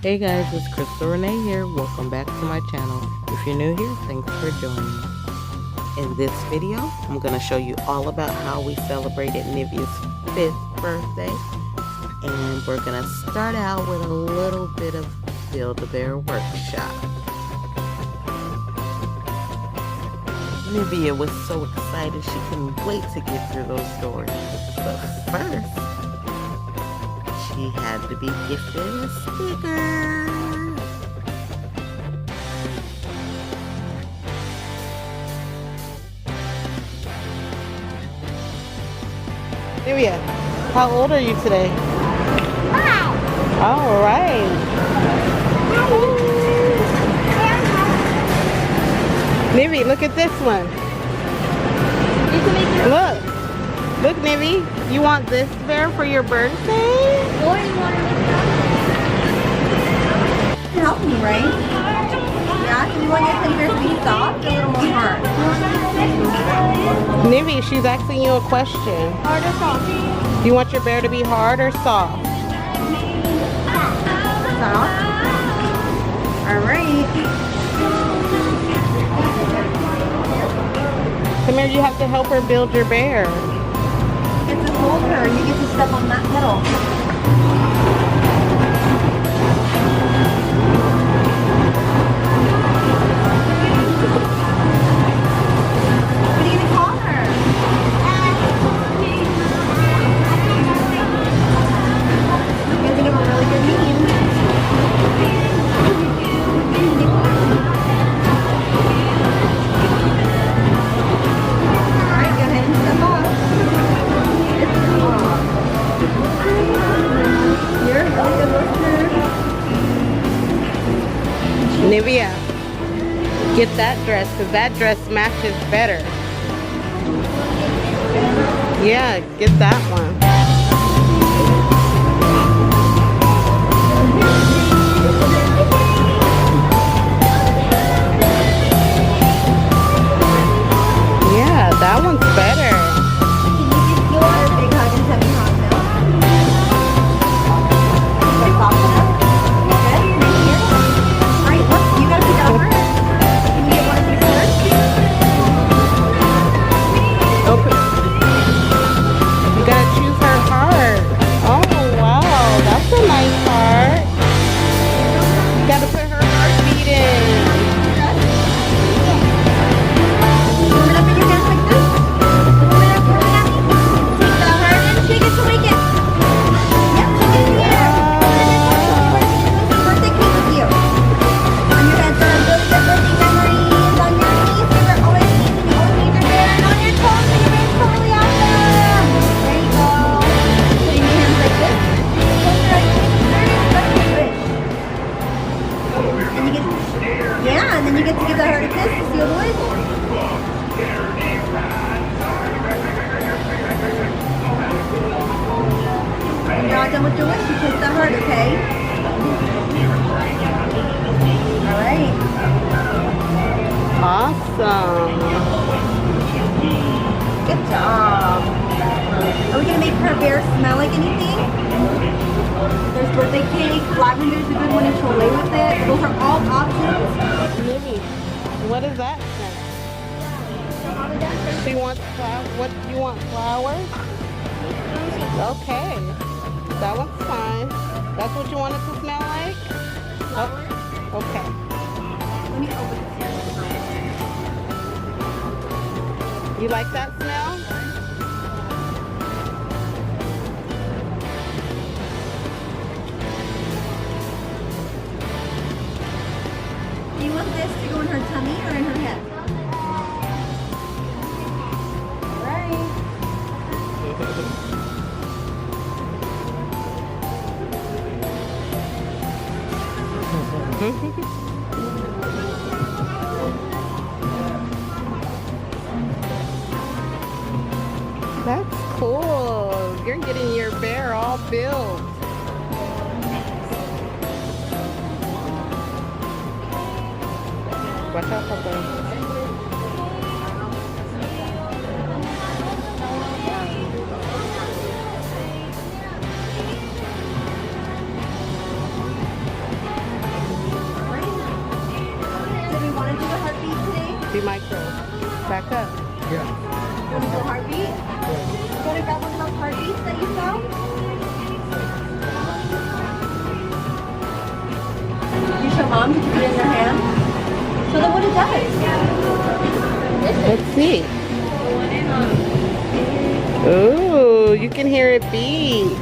Hey guys, it's Crystal Renee here. Welcome back to my channel. If you're new here, thanks for joining. In this video, I'm going to show you all about how we celebrated Nivea'S 5th birthday. And we're going to start out with a little bit of Build-A-Bear workshop. Nivea was so excited she couldn't wait to get through those doors. But first, she had to be gifted a sticker. Nivea, how old are you today? 5. All right. Nivea, look at this one. Look, Nivea. You want this bear for your birthday? Or you want to make it help me, right? Yeah, so you want your teddy bear to be soft or a little more hard? Nivea, she's asking you a question. Hard or soft? Do you want your bear to be hard or soft? Soft. Alright. Come here, you have to help her build your bear. You get to hold her and you get to step on that pedal. What are you going to call her? You have to give her a really good name. Alright, go ahead and step off. You're a really good listener. Nivea, get that dress because that dress matches better. Yeah, get that one. Yeah, that one's better. Can you just give her a big hug and tell me how it feels? Is that soft enough? Good? Thank you. Alright, look, you gotta pick it up first. Can you get one of these first? Open. You gotta choose her heart. Oh wow, that's a nice heart. You gotta put her heartbeat in. Open up in your hands like this. Open it up, take the heart and shake it to wake it. Yep, shake it in the air. Birthday cake with you. On your head, so really good birthday memories. On your knees, so you're always knees and you always need your bear. And on your toes, so your bear's totally awesome. There you go. Putting your hands like this. Close your eyes. Good. And you get, yeah, and then you get to give the heart a kiss to seal the wish. When you're all done with your wish, you kiss the heart, okay? Alright. Awesome. Good job. Are we going to make her bear smell like anything? There's birthday cake, lavender's a good one if she'll lay with it. Those are all options. Nivea, what is that scent? She wants flowers. What do you want? Flowers? Okay. That one's fine. That's what you want it to smell like? Oh, okay. Let me open it. You like that smell? Do you want this to go in her tummy or in her head? Alright. That's cool. You're getting your bear all built. Watch out, Papa. baby micro. Back up. You want to go heartbeat? You want to grab one of those heartbeats that you found? You show mom, did you put it in your hand? Show them what it does. Let's see. Ooh, you can hear it beat.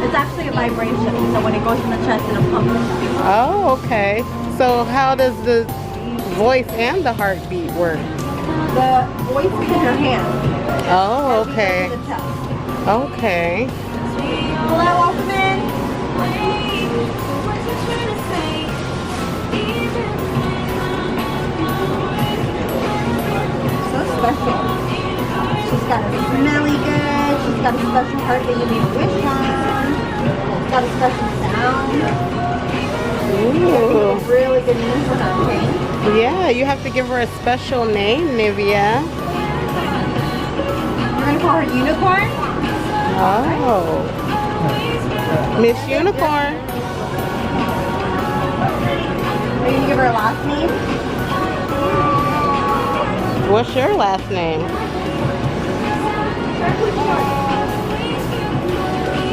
It's actually a vibration, so when it goes in the chest, it'll pump it. Oh, okay. So how does the voice and the heartbeat work? The voice is in your hand. Oh, okay. And we go to the chest. Okay. Pull that Walkman. So special. She's got a smelly good. She's got a special heart that you made a wish on. It's got a special sound. Ooh. Really good name for her, okay? Yeah, you have to give her a special name, Nivea. We're gonna call her Unicorn. Oh. Miss Unicorn. Are you gonna give her a last name? What's your last name?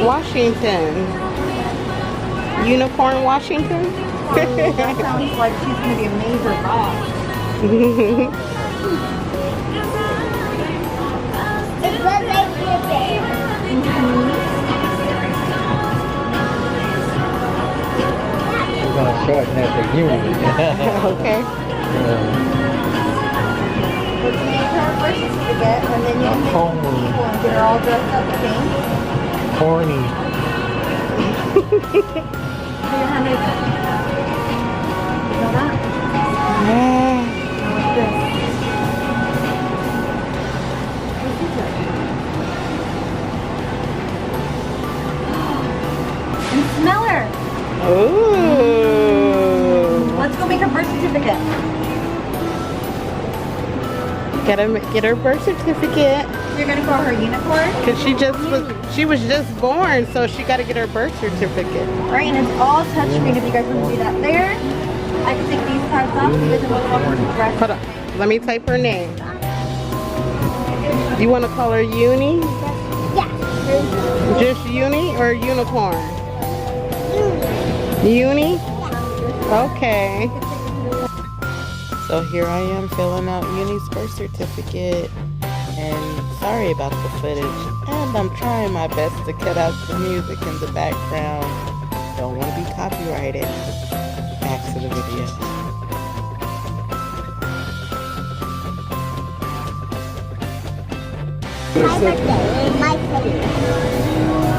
Washington. Unicorn Washington? That sounds like she's gonna be a major boss. It's what makes you big. We're gonna shorten that to Unity. Okay. Let's make her a birth certificate, and then you can take Oh. people and get her all dressed up, okay? Corny. Put your hand right there. You know that? Now like this. This is it. And smell her. Ooh. Let's go make her birth certificate. Gotta get her birth certificate. You're gonna call her Unicorn. Cause she was just born, so she gotta get her birth certificate. Right, and it's all touchscreen if you guys want to do that there. I can take these tags off. You guys are welcome to rest. Hold on. Let me type her name. You wanna call her Uni? Yeah. Just Uni or Unicorn? Uni? Okay. So here I am filling out Uni's birth certificate. And sorry about the footage. And I'm trying my best to cut out the music in the background. Don't want to be copyrighted. Back to the video.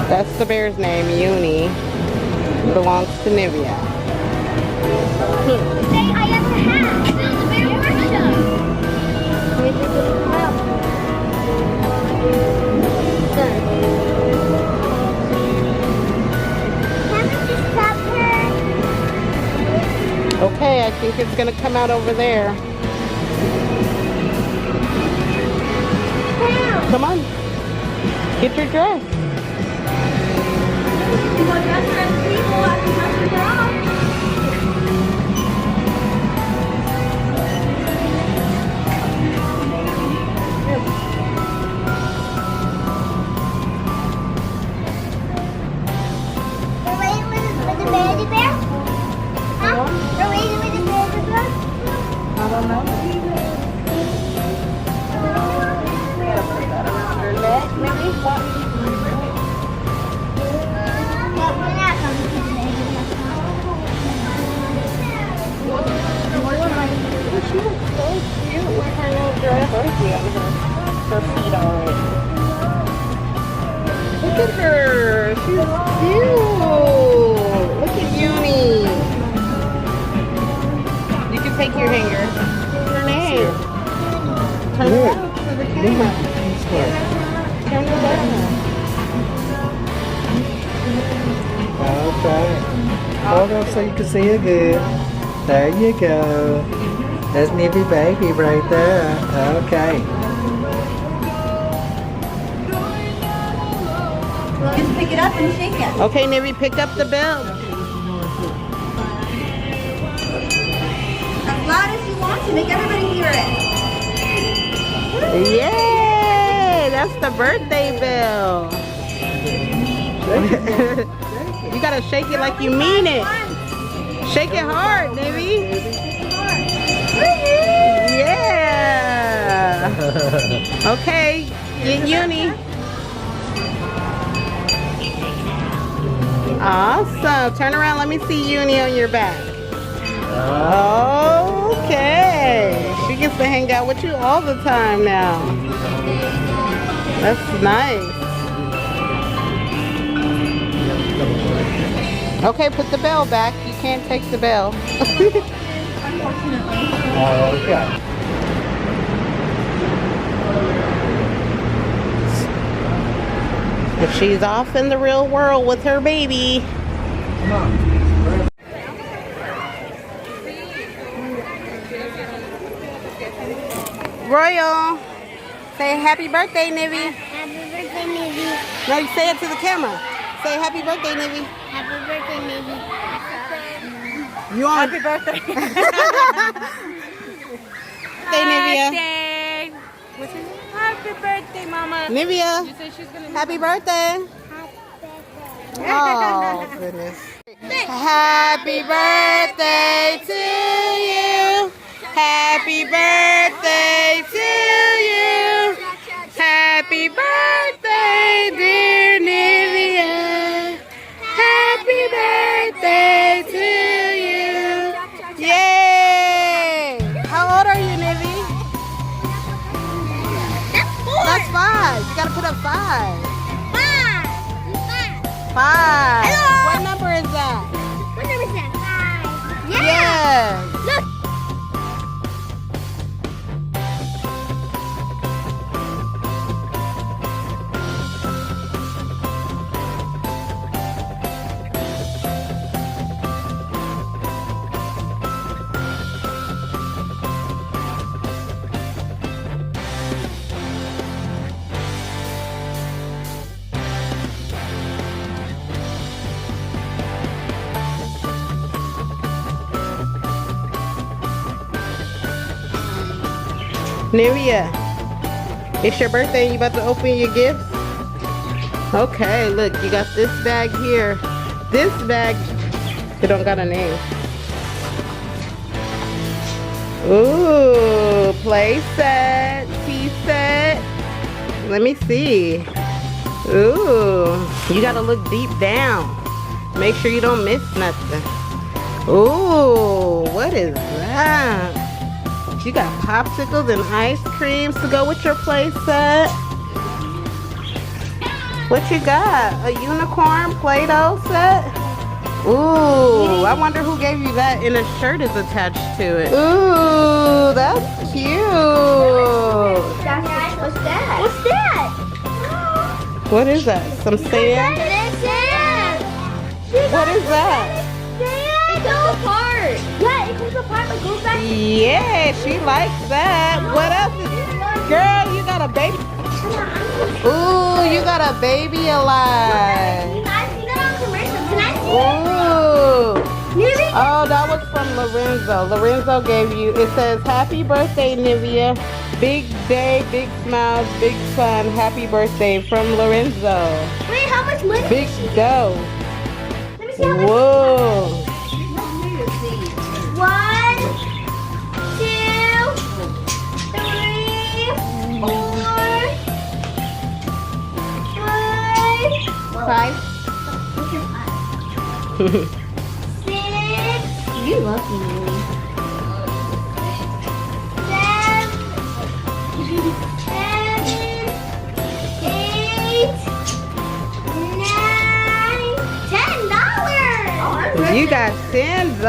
That's the bear's name, Uni. Belongs to Nivea. Say I have a hat. Build a bear workshop. Okay, I think it's gonna come out over there. Come on. Get your dress. You want to dress her as people after you dress her off? I don't know. Gotta put that around her neck, maybe? She looks so cute with her little dress. Her feet already. Look at her. She's cute. Look at Uni. You can take your hanger. Her name. Turn around to the camera. Turn around. Okay. Hold up so you can see it good. There you go. That's Nippy baby right there. Okay. Just pick it up and shake it. Okay, Nivea, pick up the belt. As loud as you want to, make everybody hear it. That's the birthday bell. You gotta shake it like you mean it. Shake it hard, baby. Yeah. Okay, get Uni. Awesome. Turn around. Let me see Uni on your back. Okay. She gets to hang out with you all the time now. That's nice. Okay, put the bell back. You can't take the bell. Unfortunately. Okay. But she's off in the real world with her baby. Come on. Royal, say happy birthday, Nivea. Happy birthday, Nivea. No, you say it to the camera. Say happy birthday, Nivea. Happy birthday, Nivea. You on? Happy birthday. Say Nivea. Birthday. What's your name? Happy birthday, Mama. Nivea. You said she's gonna. Happy birthday. Oh, goodness. Happy birthday to you. Happy birthday to you. Happy birthday, dear Nivea. Happy birthday to you. Yay! How old are you, Nivea? That's 5. You gotta put up 5. 5. Hello. What number is that? What number is that? 5. Yeah. Yes. Look. Nivea, it's your birthday and you about to open your gifts? Okay, look, you got this bag here. This bag, it don't got a name. Ooh, play set, tea set. Let me see. Ooh, you gotta look deep down. Make sure you don't miss nothing. Ooh, what is that? You got popsicles and ice creams to go with your play set. What you got? A unicorn Play-Doh set? Ooh, I wonder who gave you that and a shirt is attached to it. Ooh, that's cute. What's that? What's that? What is that? Some sand? It's sand. What is that? It goes apart. Yeah, it goes apart but goes back. Yeah, she likes that. What else is Girl, you got a baby. Ooh, you got a baby alive. You guys see that on commercial? Can I see it? Ooh. Oh, that was from Lorenzo. Lorenzo gave you, it says, happy birthday, Nivea. Big day, big smiles, big fun. Happy birthday from Lorenzo. Wait, how much money? Big dough. Let me see how much. Whoa. 1, 2, 3, 4, 5. 6. You lucky, Lily. 7, 8, 9, $10. You got $10,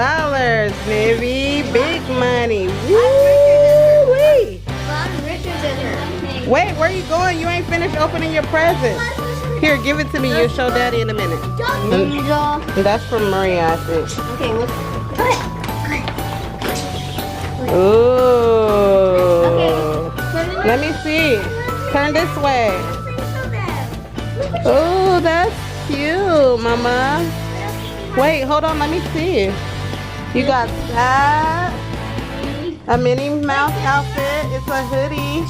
Nivea. Big money. Woo-wee. I'm richer than her. Wait, where you going? You ain't finished opening your present. Here, give it to me. You'll show Daddy in a minute. That's from Maria, I think. Okay, let's go ahead. Ooh. Okay. Let me see. Turn this way. Oh, that's cute, Mama. Wait, hold on. Let me see. You got that. A Minnie Mouse outfit. It's a hoodie.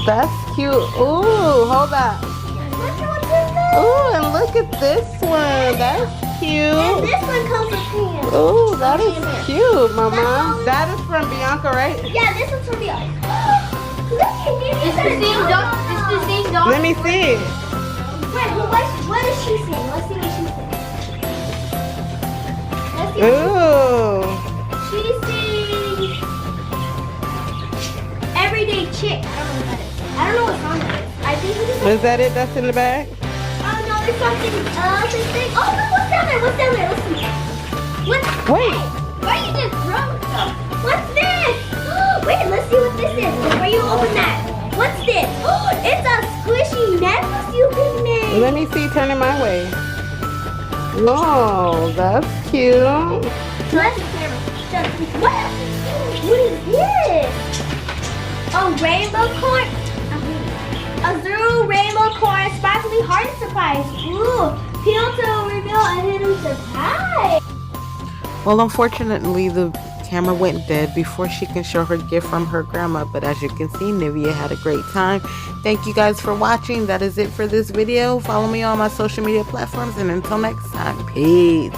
That's cute. Ooh, hold on. Look at what's in there. Ooh, and look at this one. That's And cute. this one comes with pants. Ooh, that is cute, Mama. all- That is from Bianca, right? Yeah, this one's from the other. Look at this. It's the same dog. It's the same dog. Let me see. Wait, what is she saying? Let's see what she's saying. Let's see what Ooh. she's saying. Everyday chick. I don't know what song that is. I think it is. Is that it? That's in the bag? Oh no, there's something else. I think. Oh no, what's down there? What's down there? Let's see. What's Wait. Why are you just throwing stuff? What's this? Wait, let's see what this is before you open that. What's this? Oh, it's a squishy necklace you can make. Let me see. Turn it my way. Oh, that's cute. Let's what is this? A rainbow corn. A Zuru rainbow corn sparkly heart surprise. Ooh, peel to reveal a hidden surprise. Well, unfortunately, the camera went dead before she can show her gift from her grandma. But as you can see, Nivea had a great time. Thank you guys for watching. That is it for this video. Follow me on my social media platforms. And until next time, peace.